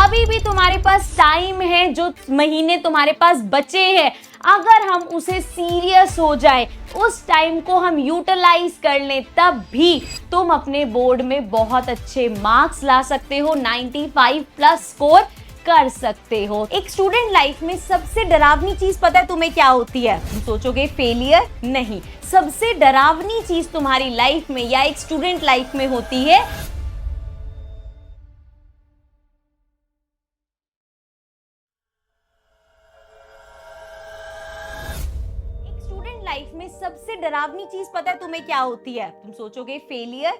अभी भी तुम्हारे पास टाइम है, जो महीने तुम्हारे पास बचे हैं, अगर हम उसे सीरियस हो जाए, उस टाइम को हम यूटिलाइज कर लें, तब भी तुम अपने बोर्ड में बहुत अच्छे मार्क्स ला सकते हो, 95 प्लस स्कोर कर सकते हो। एक स्टूडेंट लाइफ में सबसे डरावनी चीज पता है तुम्हें क्या होती है? तुम सोचोगे फेलियर, नहीं, सबसे डरावनी चीज तुम्हारी लाइफ में या एक स्टूडेंट लाइफ में होती है लाइफ में सबसे डरावनी चीज पता है तुम्हें क्या होती है? तुम सोचोगे फेलियर,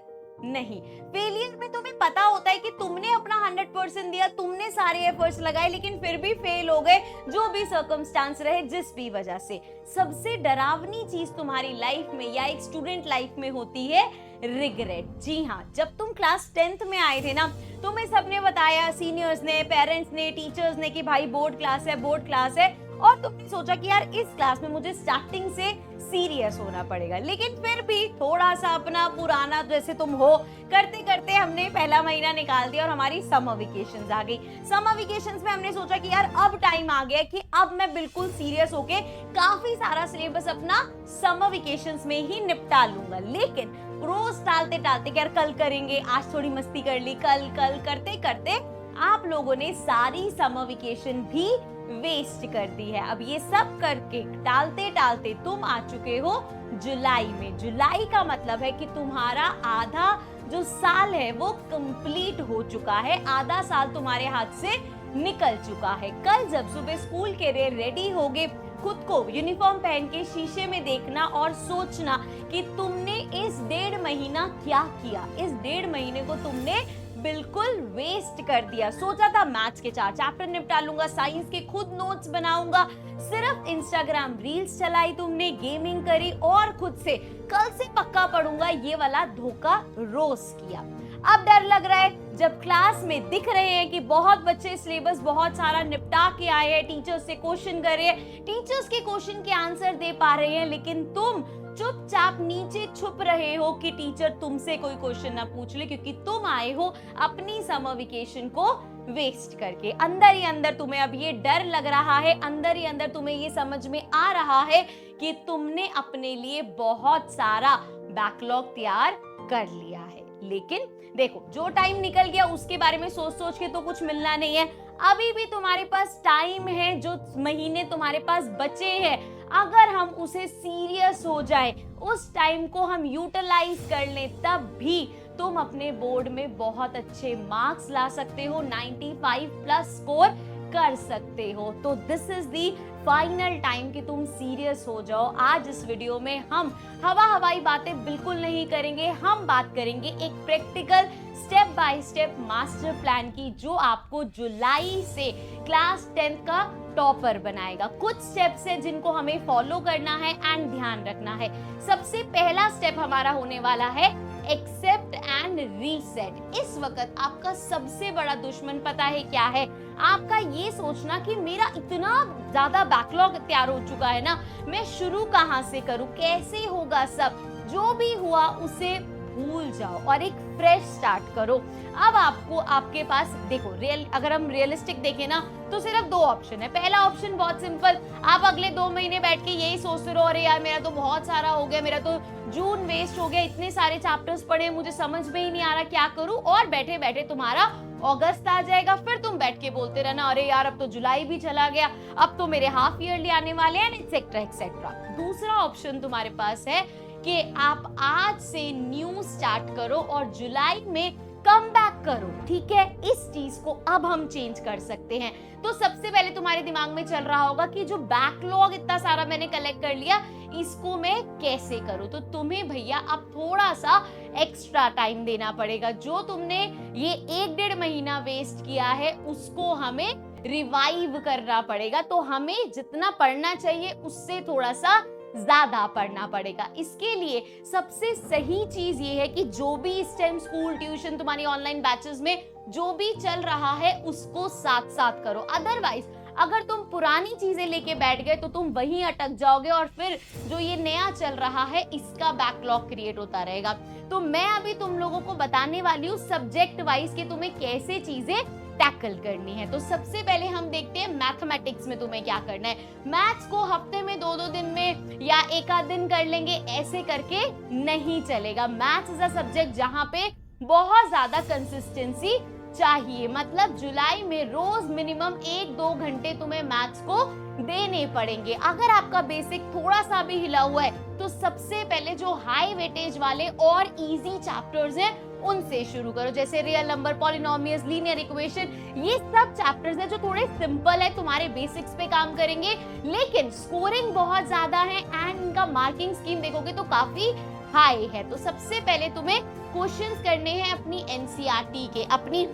नहीं, फेलियर में तुम्हें पता होता है कि तुमने अपना 100% दिया, तुमने सारे एफर्ट्स लगाए, लेकिन फिर भी फेल हो गए, जो भी सर्कमस्टांस रहे, जिस भी वजह से। सबसे डरावनी चीज तुम्हारी लाइफ में या एक स्टूडेंट लाइफ में होती है रिग्रेट। जी हाँ, जब तुम क्लास 10th में आए थे ना, तुम्हें सबने बताया, सीनियर्स ने, पेरेंट्स ने, टीचर्स ने, कि भाई बोर्ड क्लास है, बोर्ड क्लास है, और तुमने सोचा कि यार इस क्लास में मुझे स्टार्टिंग से सीरियस होना पड़ेगा। लेकिन फिर भी थोड़ा सा अपना पुराना जैसे तुम हो करते करते हमने पहला महीना निकाल दिया और हमारी समर वेकेशंस आ गई। समर वेकेशंस में हमने सोचा कि यार अब टाइम आ गया कि अब मैं बिल्कुल सीरियस होके काफी सारा सिलेबस अपना समर वेकेशंस में ही निपटा लूंगा। लेकिन रोज टालते टालते यार कल करेंगे, आज थोड़ी मस्ती कर ली, कल कल करते करते आप लोगों ने सारी समर वेकेशन भी वेस्ट कर दी है। अब ये सब करके टालते टालते तुम आ चुके हो जुलाई में। जुलाई का मतलब है कि तुम्हारा आधा जो साल है वो कंप्लीट हो चुका है, आधा साल तुम्हारे हाथ से निकल चुका है। कल जब सुबह स्कूल के लिए रेडी होगे, खुद को यूनिफॉर्म पहन के शीशे में देखना और सोचना कि तुमने इस 1.5 महीना क्या किया। इस 1.5 महीने को तुमने बिल्कुल वेस्ट कर दिया। सोचा था मैथ्स के 4 चैप्टर निपटा लूंगा, साइंस के खुद नोट्स बनाऊंगा, सिर्फ इंस्टाग्राम रील्स चलाई तुमने, गेमिंग करी और खुद से कल से पक्का पढ़ूंगा, ये वाला धोखा रोज किया। अब डर लग रहा है जब क्लास में दिख रहे हैं कि बहुत बच्चे सिलेबस बहुत सारा निपटा के आए हैं, टीचर्स से क्वेश्चन कर रहे हैं, टीचर्स के क्वेश्चन के आंसर दे पा रहे हैं, लेकिन तुम चुपचाप नीचे छुप रहे हो कि टीचर तुमसे कोई क्वेश्चन ना पूछ ले, क्योंकि तुम आए हो अपनी समर वेकेशन को वेस्ट करके। अंदर ही अंदर तुम्हें अब ये डर लग रहा है, अंदर ही अंदर तुम्हें ये समझ में आ रहा है कि तुमने अपने लिए बहुत सारा बैकलॉग तैयार कर लिया है। लेकिन देखो, जो टाइम निकल गया उसके बारे में सोच सोच के तो कुछ मिलना नहीं है। अभी भी तुम्हारे पास टाइम है, जो महीने तुम्हारे पास बचे हैं, अगर हम उसे सीरियस हो जाए, उस टाइम को हम यूटिलाइज कर लें, तब भी तुम अपने बोर्ड में बहुत अच्छे मार्क्स ला सकते हो, 95 प्लस स्कोर कर सकते हो। तो this is the final time कि तुम सीरियस हो जाओ। आज इस वीडियो में हम हवाई बातें बिल्कुल नहीं करेंगे, हम बात करेंगे एक practical step by step master plan की, जो आपको जुलाई से क्लास 10th का टॉपर बनाएगा। कुछ स्टेप्स है जिनको हमें फॉलो करना है एंड ध्यान रखना है। सबसे पहला स्टेप हमारा होने वाला है एक्सेप्ट एंड रीसेट। इस वक्त आपका सबसे बड़ा दुश्मन पता है क्या है? आपका ये सोचना कि मेरा इतना ज्यादा बैकलॉग तैयार हो चुका है ना, मैं शुरू कहां से करूं, कैसे होगा सब, जो भी हुआ उसे भूल जाओ और एक फ्रेश स्टार्ट करो। अब आपको आपके पास देखो, अगर हम रियलिस्टिक देखें ना, तो सिर्फ 2 ऑप्शन है। पहला ऑप्शन बहुत सिंपल, आप अगले 2 महीने बैठ के यही सोचते रहो, अरे यार मेरा तो बहुत सारा हो गया, मेरा तो जून वेस्ट हो गया, इतने सारे चैप्टर्स पढ़े, मुझे समझ में ही नहीं आ रहा क्या करूं, और बैठे बैठे तुम्हारा अगस्त आ जाएगा, फिर तुम बैठ के बोलते रहना, अरे यार अब तो जुलाई भी चला गया, अब तो मेरे हाफ ईयरली आने वाले हैं, एक्सेट्रा एक्सेट्रा। दूसरा ऑप्शन तुम्हारे पास है कि आप आज से न्यू स्टार्ट करो और जुलाई में कम बैक करो। ठीक है, इस चीज को अब हम चेंज कर सकते हैं। तो सबसे पहले तुम्हारे दिमाग में चल रहा होगा कि जो बैकलॉग इतना सारा मैंने कलेक्ट कर लिया, इसको मैं कैसे करूं। तो तुम्हें भैया अब थोड़ा सा एक्स्ट्रा टाइम देना पड़ेगा। जो तुमने ये 1.5 महीना वेस्ट किया है, उसको हमें रिवाइव करना पड़ेगा। तो हमें जितना पढ़ना चाहिए उससे थोड़ा सा ज्यादा पढ़ना पड़ेगा। इसके लिए सबसे सही चीज ये है कि जो भी इस टाइम स्कूल, ट्यूशन, तुम्हारी ऑनलाइन बैचेस में जो भी चल रहा है उसको साथ साथ करो। अदरवाइज अगर तुम पुरानी चीजें लेके बैठ गए तो तुम वहीं अटक जाओगे और फिर जो ये नया चल रहा है इसका बैकलॉग क्रिएट होता रहेगा। तो मैं अभी तुम लोगों को बताने वाली हूँ सब्जेक्ट वाइज कि तुम्हें कैसे चीजें टैकल करनी है। तो सबसे पहले हम देखते हैं मैथमेटिक्स में तुम्हें क्या करना है। मैथ्स को हफ्ते में 2-2 दिन में या एक आध दिन कर लेंगे, ऐसे करके नहीं चलेगा। मैथ्स इज अ सब्जेक्ट जहां पे बहुत ज्यादा कंसिस्टेंसी चाहिए। मतलब जुलाई में रोज मिनिमम 1-2 घंटे तुम्हें मैथ्स को देने पड़ेंगे। अगर आपका बेसिक थोड़ा सा भी हिला हुआ है तो सबसे पहले जो हाई वेटेज वाले और इजी चैप्टर्स हैं उनसे शुरू करो, जैसे real number, polynomials, linear equation. ये सब चैप्टर्स हैं जो थोड़े सिंपल है, तुम्हारे बेसिक्स पे काम करेंगे, लेकिन स्कोरिंग बहुत ज्यादा है एंड इनका मार्किंग स्कीम देखोगे तो काफी हाई है। तो सबसे पहले तुम्हें क्वेश्चंस करने हैं अपनी एनसीईआरटी के, अपनी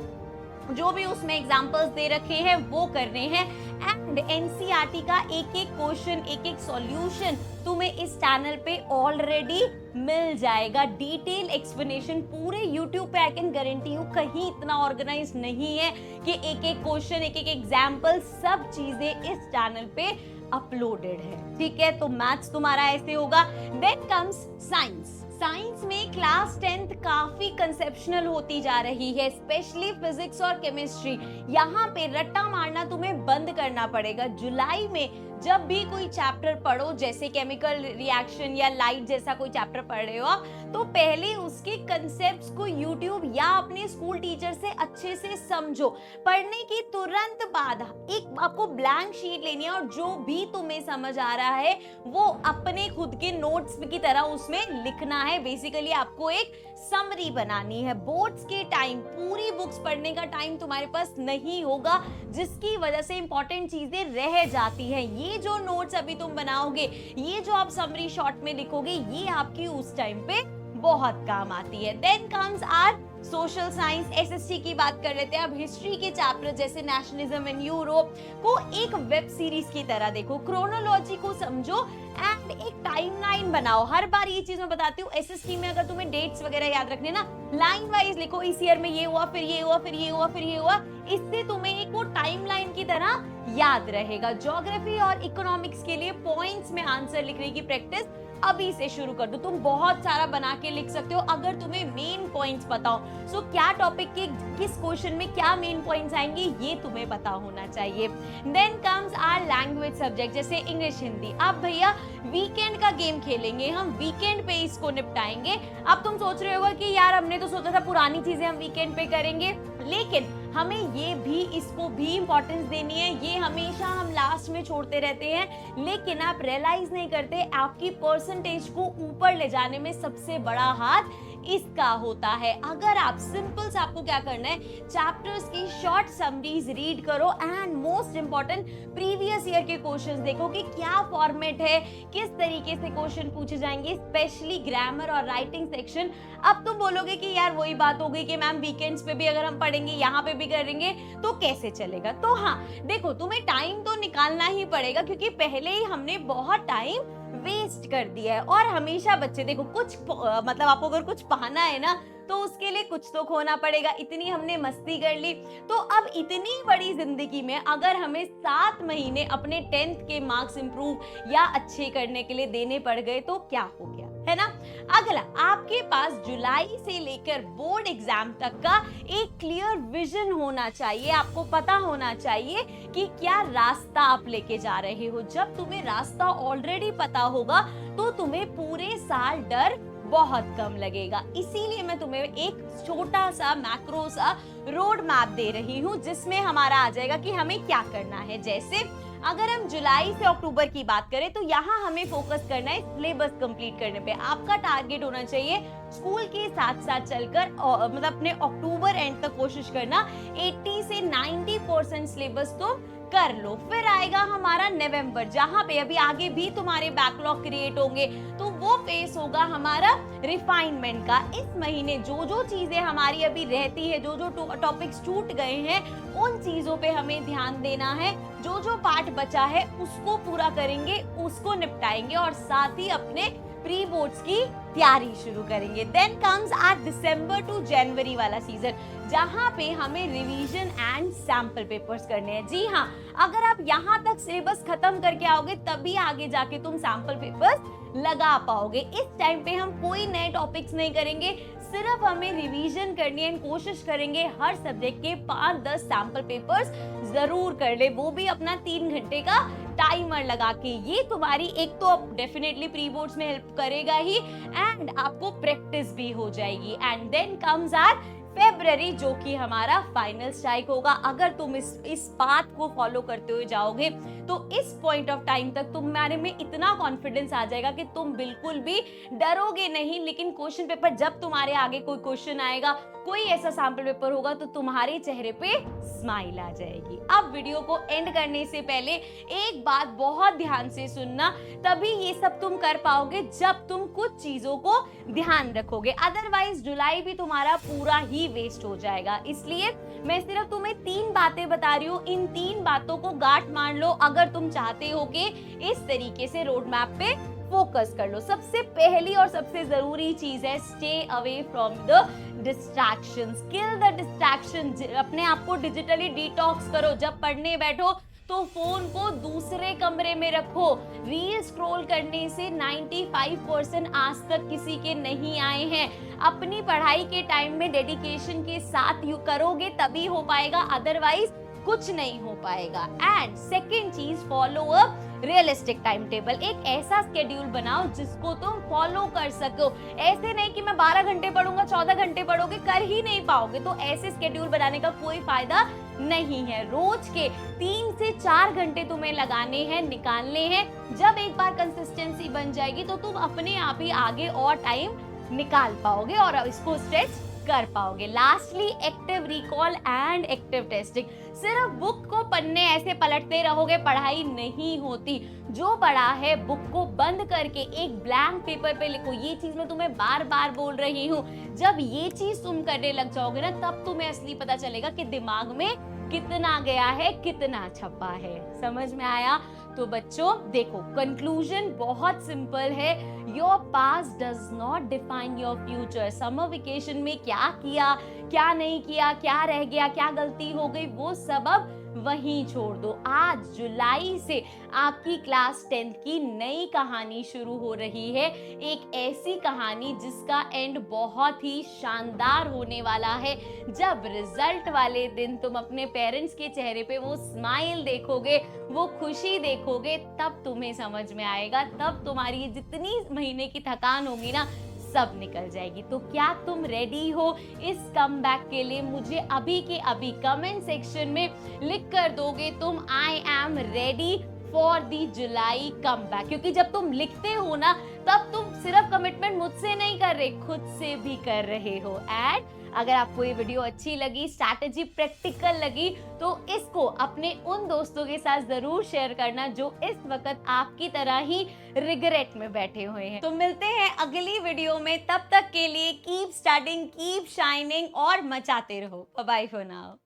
जो भी उसमें एग्जाम्पल्स दे रखे हैं वो करने हैं। एंड एनसीईआरटी का एक एक क्वेश्चन, एक एक सॉल्यूशन तुम्हें इस चैनल पे ऑलरेडी मिल जाएगा। डिटेल एक्सप्लेनेशन पूरे यूट्यूब पे, आई कैन गारंटी हूँ कहीं इतना ऑर्गेनाइज नहीं है कि एक एक क्वेश्चन, एक एक एग्जाम्पल, सब चीजें इस चैनल पे अपलोडेड है। ठीक है, तो मैथ्स तुम्हारा ऐसे होगा। Then comes science. साइंस में क्लास 10th काफी कंसेप्शनल होती जा रही है, स्पेशली फिजिक्स और केमिस्ट्री। यहाँ पे रट्टा मारना तुम्हें बंद करना पड़ेगा। जुलाई में जब भी कोई चैप्टर पढ़ो, जैसे केमिकल रिएक्शन या लाइट जैसा कोई चैप्टर पढ़ रहे हो, तो पहले उसके कंसेप्ट्स को यूट्यूब या अपने स्कूल टीचर से अच्छे से समझो। पढ़ने की तुरंत बाद एक आपको ब्लैंक शीट लेनी है और जो भी तुम्हें समझ आ रहा है वो अपने खुद के नोट्स की तरह उसमें लिखना है। बेसिकली आपको एक समरी बनानी है। बोर्ड्स के टाइम पूरी बुक्स पढ़ने का टाइम तुम्हारे पास नहीं होगा, जिसकी वजह से इंपॉर्टेंट चीजें रह जाती हैं। ये जो नोट्स अभी तुम बनाओगे, ये जो आप समरी शॉर्ट में लिखोगे, ये आपकी उस टाइम पे बहुत काम आती है। Then comes our social science. SST की बात कर लेते हैं। अब हिस्ट्री के चैप्टर जैसे नेशनलिज्म इन यूरोप को एक वेब सीरीज की तरह देखो, क्रोनोलॉजी को समझो एंड एक टाइमलाइन बनाओ। हर बार ये चीज मैं बताती हूँ, एसएसटी में अगर तुम्हें डेट्स वगैरह याद रखने ना, लाइन वाइज लिखो, इस ईयर में ये हुआ, फिर ये हुआ, फिर ये हुआ, फिर ये हुआ। इससे तुम्हें एक वो टाइमलाइन की तरह याद रहेगा। ज्योग्राफी और इकोनॉमिक्स के लिए पॉइंट्स में आंसर लिखने की प्रैक्टिस अभी से शुरू कर दो। तुम बहुत सारा बना के लिख सकते हो अगर तुम्हें मेन पॉइंट्स पता हो। सो क्या टॉपिक के किस क्वेश्चन में क्या मेन पॉइंट्स आएंगे ये तुम्हें पता होना चाहिए। Then comes our language subject जैसे इंग्लिश, हिंदी। अब भैया वीकेंड का गेम खेलेंगे हम, वीकेंड पे इसको निपटाएंगे। अब तुम सोच रहे होगा कि यार हमने तो सोचा था पुरानी चीजें हम वीकेंड पे करेंगे, लेकिन हमें ये भी, इसको भी इंपॉर्टेंस देनी है। ये हमेशा हम लास्ट में छोड़ते रहते हैं, लेकिन आप रियलाइज नहीं करते आपकी परसेंटेज को ऊपर ले जाने में सबसे बड़ा हाथ इसका होता है। अगर आप सिंपल से, आपको क्या करना है, चैप्टर्स की शॉर्ट समरीज रीड करो and most important previous year के क्वेश्चंस देखो कि क्या फॉर्मेट है, किस तरीके से क्वेश्चन पूछे जाएंगे, स्पेशली ग्रामर और राइटिंग सेक्शन। अब तुम बोलोगे कि यार वही बात हो गई कि मैम वीकेंड्स पे भी अगर हम पढ़ेंगे, यहाँ पे भी करेंगे तो कैसे चलेगा। तो हाँ देखो, तुम्हें टाइम तो निकालना ही पड़ेगा क्योंकि पहले ही हमने बहुत टाइम वेस्ट कर दिया है। और हमेशा बच्चे देखो, कुछ मतलब आपको अगर कुछ पाना है ना तो उसके लिए कुछ तो खोना पड़ेगा। इतनी हमने मस्ती कर ली, तो अब इतनी बड़ी जिंदगी में अगर हमें 7 महीने अपने 10th के मार्क्स इंप्रूव या अच्छे करने के लिए देने पड़ गए तो क्या हो गया, है ना। अगला, आपके पास जुलाई से लेकर बोर्ड एग्जाम तक का एक क्लियर विजन होना चाहिए। आपको पता होना चाहिए कि क्या रास्ता आप लेके जा रहे हो। जब तुम्हें रास्ता ऑलरेडी पता होगा तो तुम्हें पूरे साल डर बहुत कम लगेगा। इसीलिए मैं तुम्हें एक छोटा सा मैक्रो सा रोड मैप दे रही हूँ जिसमें हमारा आ जाएगा कि हमें क्या करना है। जैसे अगर हम जुलाई से अक्टूबर की बात करें तो यहाँ हमें फोकस करना है सिलेबस कंप्लीट करने पे। आपका टारगेट होना चाहिए स्कूल के साथ साथ चलकर मतलब अपने अक्टूबर एंड तक कोशिश करना 80 से 90% सिलेबस तो कर लो। फिर आएगा हमारा नवंबर, जहां पे अभी आगे भी तुम्हारे बैकलॉग क्रिएट होंगे, तो वो फेस होगा हमारा रिफाइनमेंट का। इस महीने जो जो चीजें हमारी अभी रहती है, जो जो टॉपिक्स छूट गए हैं, उन चीजों पे हमें ध्यान देना है। जो जो पार्ट बचा है उसको पूरा करेंगे, उसको निपटाएंगे और साथ ही अपने प्री बोर्ड्स की तैयारी शुरू करेंगे। Then comes our December to January वाला सीजन, जहां पे हमें रिवीजन एंड सैंपल पेपर्स करने हैं। जी हाँ, अगर आप यहाँ तक सिलेबस खत्म करके आओगे तभी आगे जाके तुम सैंपल पेपर्स लगा पाओगे। इस टाइम पे हम कोई नए टॉपिक्स नहीं करेंगे, सिर्फ हमें रिवीजन करनी है, कोशिश करेंगे हर सब्जेक्ट के 5-10 सैंपल पेपर्स जरूर कर ले, वो भी अपना 3 घंटे का टाइमर लगा के। ये तुम्हारी एक तो डेफिनेटली प्री बोर्ड्स में हेल्प करेगा ही, एंड आपको प्रैक्टिस भी हो जाएगी। And then comes our February, जो कि हमारा फाइनल स्ट्राइक होगा। अगर तुम इस बात को फॉलो करते हुए जाओगे तो इस पॉइंट ऑफ टाइम तक तुम्हारे में इतना कॉन्फिडेंस आ जाएगा कि तुम बिल्कुल भी डरोगे नहीं। लेकिन क्वेश्चन पेपर जब तुम्हारे आगे कोई क्वेश्चन आएगा, कोई ऐसा सैंपल पेपर होगा, तो तुम्हारे चेहरे पे स्माइल आ जाएगी। अब वीडियो को एंड करने से पहले एक बात बहुत ध्यान से सुनना, तभी ये सब तुम कर पाओगे जब तुम कुछ चीजों को ध्यान रखोगे, अदरवाइज जुलाई भी तुम्हारा पूरा ही वेस्ट हो जाएगा। इसलिए मैं सिर्फ तुम्हें 3 बातें बता रही हूँ, इन 3 बातों को गांठ मान लो अगर तुम चाहते हो कि इस तरीके से रोड मैप पे फोकस कर लो। सबसे पहली और सबसे जरूरी चीज है stay away from the distractions, kill the distraction. अपने आप को डिजिटली डिटॉक्स करो। जब पढ़ने बैठो तो फोन को दूसरे कमरे में रखो। रील स्क्रॉल करने से 95% आज तक किसी के नहीं आए हैं। अपनी पढ़ाई के टाइम में डेडिकेशन के साथ यू करोगे तभी हो पाएगा, अदरवाइज कुछ नहीं हो पाएगा। एंड सेकेंड चीज, follow a realistic time table. एक ऐसा स्केड्यूल बनाओ जिसको तुम फॉलो कर सको। ऐसे नहीं कि मैं 12 घंटे पढ़ूंगा, 14 घंटे पढ़ोगे, कर ही नहीं पाओगे, तो ऐसे स्केड्यूल बनाने का कोई फायदा नहीं है। रोज के 3 से 4 घंटे तुम्हें लगाने हैं, निकालने हैं। जब एक बार कंसिस्टेंसी बन जाएगी तो तुम अपने आप ही आगे और टाइम निकाल पाओगे और इसको स्ट्रेच कर पाओगे। Lastly, active recall and active testing. सिर्फ बुक को पन्ने ऐसे पलटते रहोगे, पढ़ाई नहीं होती। जो पढ़ा है बुक को बंद करके एक ब्लैंक पेपर पे लिखो। ये चीज मैं तुम्हें बार बार बोल रही हूँ। जब ये चीज तुम करने लग जाओगे ना, तब तुम्हें असली पता चलेगा कि दिमाग में कितना गया है, कितना छपा है। समझ में आया? तो बच्चों देखो, कंक्लूजन बहुत सिंपल है। Your past does not define your future. Summer vacation में क्या किया, क्या नहीं किया, क्या रह गया, क्या गलती हो गई, वो सब अब वहीं छोड़ दो। आज जुलाई से आपकी क्लास 10th की नई कहानी शुरू हो रही है। एक ऐसी कहानी जिसका एंड बहुत ही शानदार होने वाला है। जब रिजल्ट वाले दिन तुम अपने पेरेंट्स के चेहरे पे वो स्माइल देखोगे, वो खुशी देखोगे, तब तुम्हें समझ में आएगा, तब तुम्हारी जितनी महीने की थकान होगी ना, सब निकल जाएगी। तो क्या तुम रेडी हो इस कमबैक के लिए? मुझे अभी के अभी कमेंट सेक्शन में लिख कर दोगे तुम I am ready for the July comeback. क्योंकि जब तुम लिखते हो ना, तब तुम सिर्फ कमिटमेंट मुझसे नहीं कर रहे, खुद से भी कर रहे हो। एंड अगर आपको ये वीडियो अच्छी लगी, स्ट्रैटेजी प्रैक्टिकल लगी, तो इसको अपने उन दोस्तों के साथ जरूर शेयर करना जो इस वक्त आपकी तरह ही रिग्रेट में बैठे हुए हैं। तो मिलते हैं अगली वीडियो में, तब तक के लिए कीप स्टडिंग, कीप शाइनिंग और मचाते रहो। Bye bye for now.